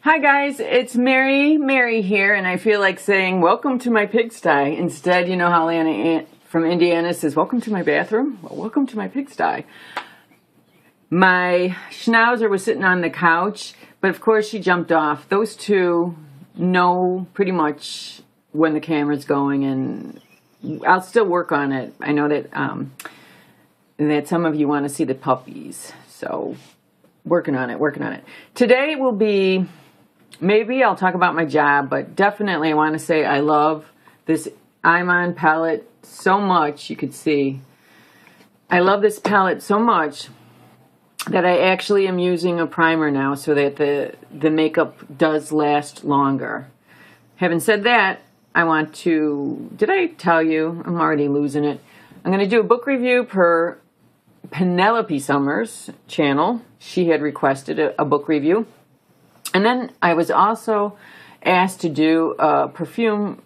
Hi guys, it's Mary here, and I feel like saying welcome to my pigsty. Instead, you know how Anna from Indiana says welcome to my bathroom? Well, welcome to my pigsty. My schnauzer was sitting on the couch, but of course she jumped off. Those two know pretty much when the camera's going, and I'll still work on it. I know that that some of you want to see the puppies, so working on it. Today will be, maybe I'll talk about my job, but definitely I want to say I love this Iman palette so much. You could see I love this palette so much that I actually am using a primer now so that the makeup does last longer. Having said that, I want to, did I tell you? I'm already losing it. I'm going to do a book review per Penelope Summers' channel. She had requested a book review. And then I was also asked to do a perfume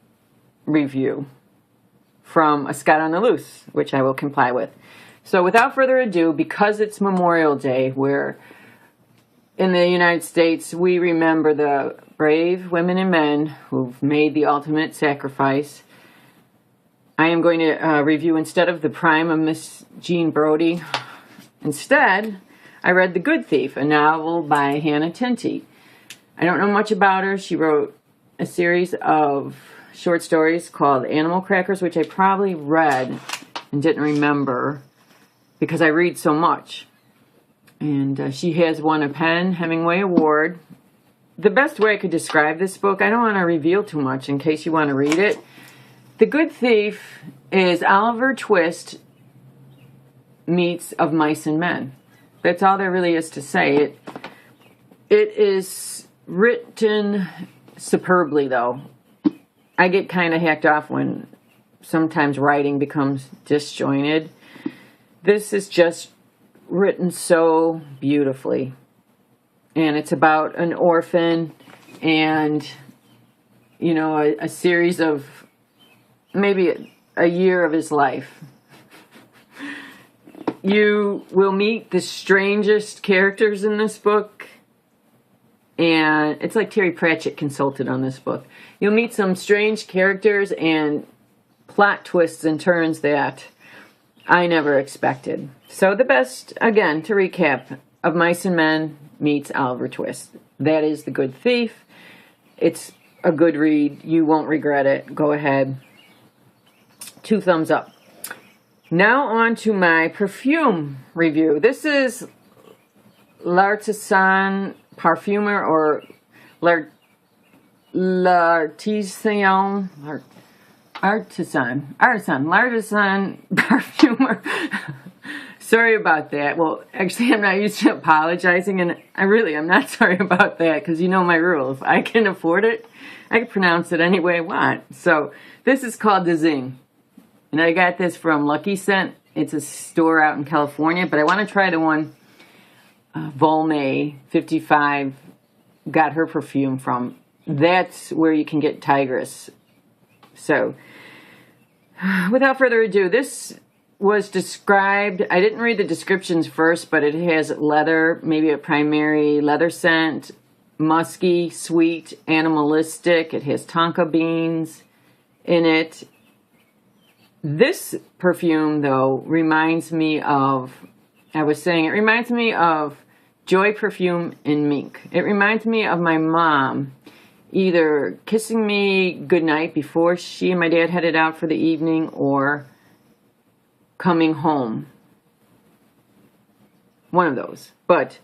review from A Scott on the Loose, which I will comply with. So without further ado, because it's Memorial Day, where in the United States we remember the brave women and men who've made the ultimate sacrifice, I am going to review, instead of The Prime of Miss Jean Brodie, instead I read The Good Thief, a novel by Hannah Tinty. I don't know much about her. She wrote a series of short stories called Animal Crackers, which I probably read and didn't remember because I read so much. And she has won a Penn Hemingway Award. The best way I could describe this book, I don't want to reveal too much in case you want to read it. The Good Thief is Oliver Twist meets Of Mice and Men. That's all there really is to say. It is written superbly, though. I get kind of hacked off when sometimes writing becomes disjointed. This is just written so beautifully. And it's about an orphan and, you know, a series of maybe a year of his life. You will meet the strangest characters in this book. And it's like Terry Pratchett consulted on this book. You'll meet some strange characters and plot twists and turns that I never expected. So the best, again, to recap, Of Mice and Men meets Oliver Twist. That is The Good Thief. It's a good read. You won't regret it. Go ahead. 2 thumbs up. Now on to my perfume review. This is L'Artisan Parfumer, or L'Artisan Parfumer. Sorry about that. Well, actually, I'm not used to apologizing, and I'm not sorry about that, because you know my rule. If I can afford it, I can pronounce it any way I want. So this is called Dzing, and I got this from Lucky Scent. It's a store out in California, but I want to try the one Volnay 55 got her perfume from. That's where you can get Tigress. So, without further ado, this was described, I didn't read the descriptions first, but it has leather, maybe a primary leather scent, musky, sweet, animalistic. It has tonka beans in it. This perfume, though, reminds me of, it reminds me of Joy Perfume in Mink. It reminds me of my mom either kissing me goodnight before she and my dad headed out for the evening, or coming home. One of those. But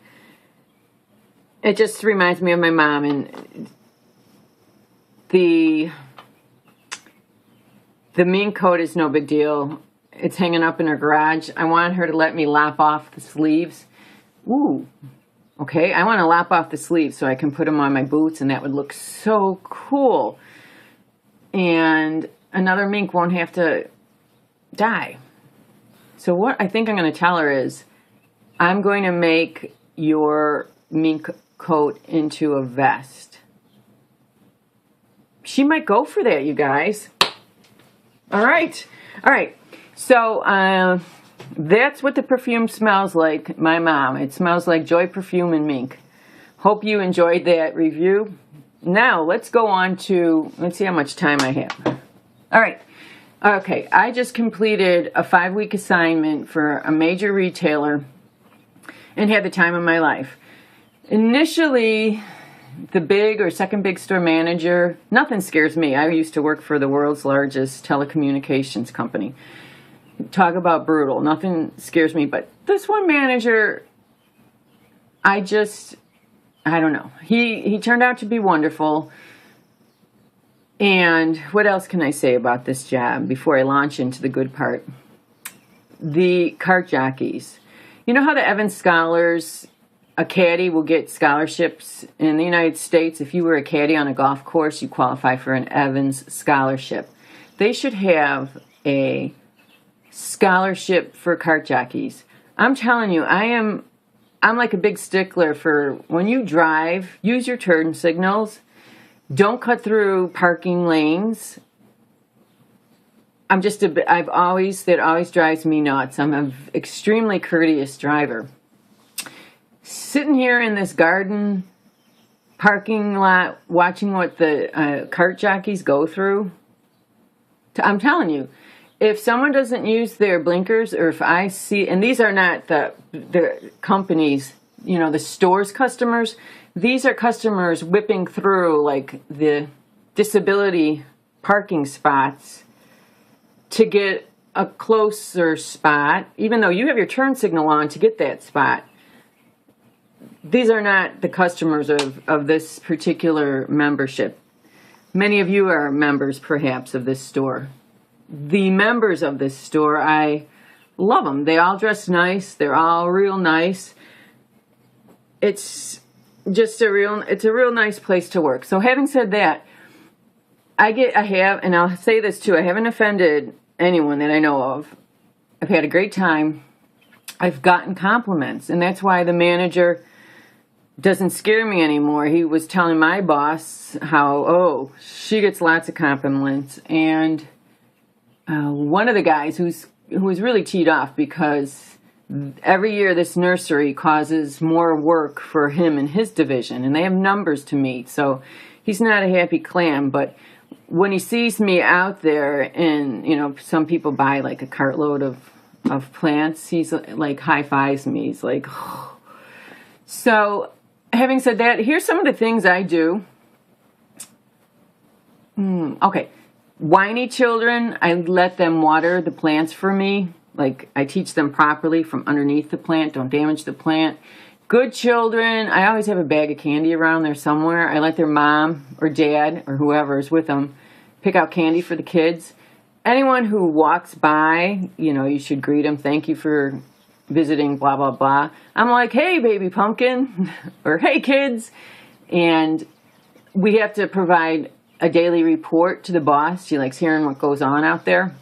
it just reminds me of my mom, and the mink coat is no big deal. It's hanging up in her garage. I want her to let me lop off the sleeves. Ooh, okay. I want to lop off the sleeves so I can put them on my boots, and that would look so cool. And another mink won't have to die. So what I think I'm going to tell her is, I'm going to make your mink coat into a vest. She might go for that, you guys. All right. So, that's what the perfume smells like, my mom. It smells like Joy Perfume and Mink. Hope you enjoyed that review. Now, let's go on to, let's see how much time I have. All right. Okay, I just completed a 5-week assignment for a major retailer and had the time of my life. Initially, the big or second big store manager, nothing scares me. I used to work for the world's largest telecommunications company. Talk about brutal. Nothing scares me. But this one manager, I don't know. He turned out to be wonderful. And what else can I say about this job before I launch into the good part? The cart jockeys. You know how the Evans Scholars, a caddy will get scholarships in the United States? If you were a caddy on a golf course, you qualify for an Evans Scholarship. They should have a scholarship for cart jockeys. I'm telling you, I'm like a big stickler for when you drive, use your turn signals. Don't cut through parking lanes. That always drives me nuts. I'm an extremely courteous driver. Sitting here in this garden parking lot, watching what the cart jockeys go through, I'm telling you, if someone doesn't use their blinkers, or if I see, and these are not the companies, the store's customers, these are customers whipping through like the disability parking spots to get a closer spot, even though you have your turn signal on to get that spot. These are not the customers of this particular membership. Many of you are members, perhaps, of this store. The members of this store, I love them. They all dress nice. They're all real nice. It's just a real nice place to work. So having said that, and I'll say this too, I haven't offended anyone that I know of. I've had a great time. I've gotten compliments, and that's why the manager doesn't scare me anymore. He was telling my boss how, she gets lots of compliments, and one of the guys who was really teed off because every year this nursery causes more work for him and his division, and they have numbers to meet, so he's not a happy clam. But when he sees me out there, and some people buy like a cartload of plants, he's like high-fives me. He's like, oh. So having said that, here's some of the things I do. Okay. Whiny children, I let them water the plants for me. Like, I teach them properly from underneath the plant. Don't damage the plant. Good children, I always have a bag of candy around there somewhere. I let their mom or dad or whoever is with them pick out candy for the kids. Anyone who walks by, you should greet them. Thank you for visiting, blah, blah, blah. I'm like, hey, baby pumpkin, or hey, kids. And we have to provide a daily report to the boss. She likes hearing what goes on out there.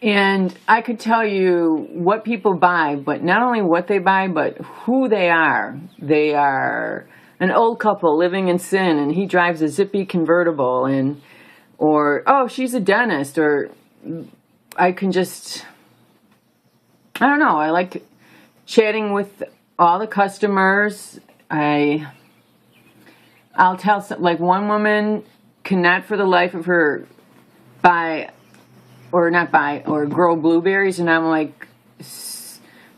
And I could tell you what people buy, but not only what they buy, but who they are. They are an old couple living in sin, and he drives a zippy convertible, or she's a dentist, or I don't know, I like chatting with all the customers. I'll tell one woman cannot for the life of her grow blueberries, and I'm like,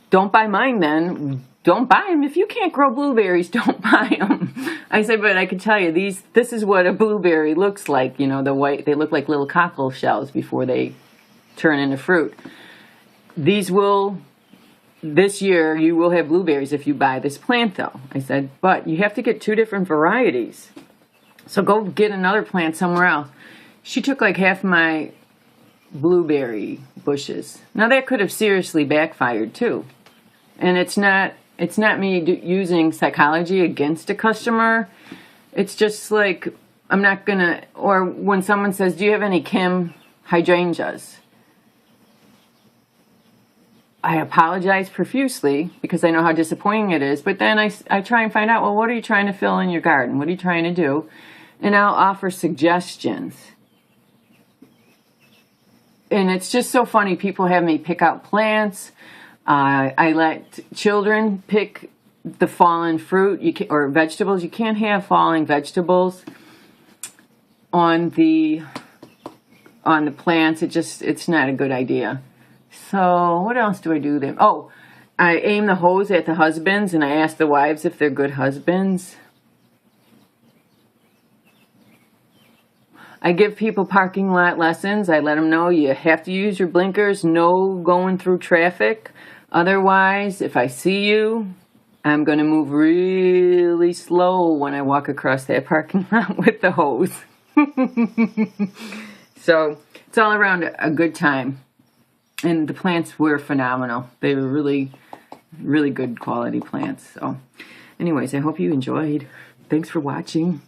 don't buy mine then. Don't buy them. If you can't grow blueberries, don't buy them. I said, but I can tell you, this is what a blueberry looks like. The white, they look like little cockle shells before they turn into fruit. This year, you will have blueberries if you buy this plant, though. I said, but you have to get 2 different varieties. So go get another plant somewhere else. She took like half my blueberry bushes. Now, that could have seriously backfired, too. And it's not me using psychology against a customer. It's just like, I'm not going to, or when someone says, do you have any Kim hydrangeas? I apologize profusely because I know how disappointing it is, but then I try and find out, well, what are you trying to fill in your garden? What are you trying to do? And I'll offer suggestions. And it's just so funny. People have me pick out plants. I let children pick the fallen fruit or vegetables. You can't have falling vegetables on the plants. It's not a good idea. So what else do I do then? Oh, I aim the hose at the husbands, and I ask the wives if they're good husbands. I give people parking lot lessons. I let them know you have to use your blinkers, no going through traffic. Otherwise, if I see you, I'm going to move really slow when I walk across that parking lot with the hose. So it's all around a good time. And the plants were phenomenal. They were really, really good quality plants. So anyways, I hope you enjoyed. Thanks for watching.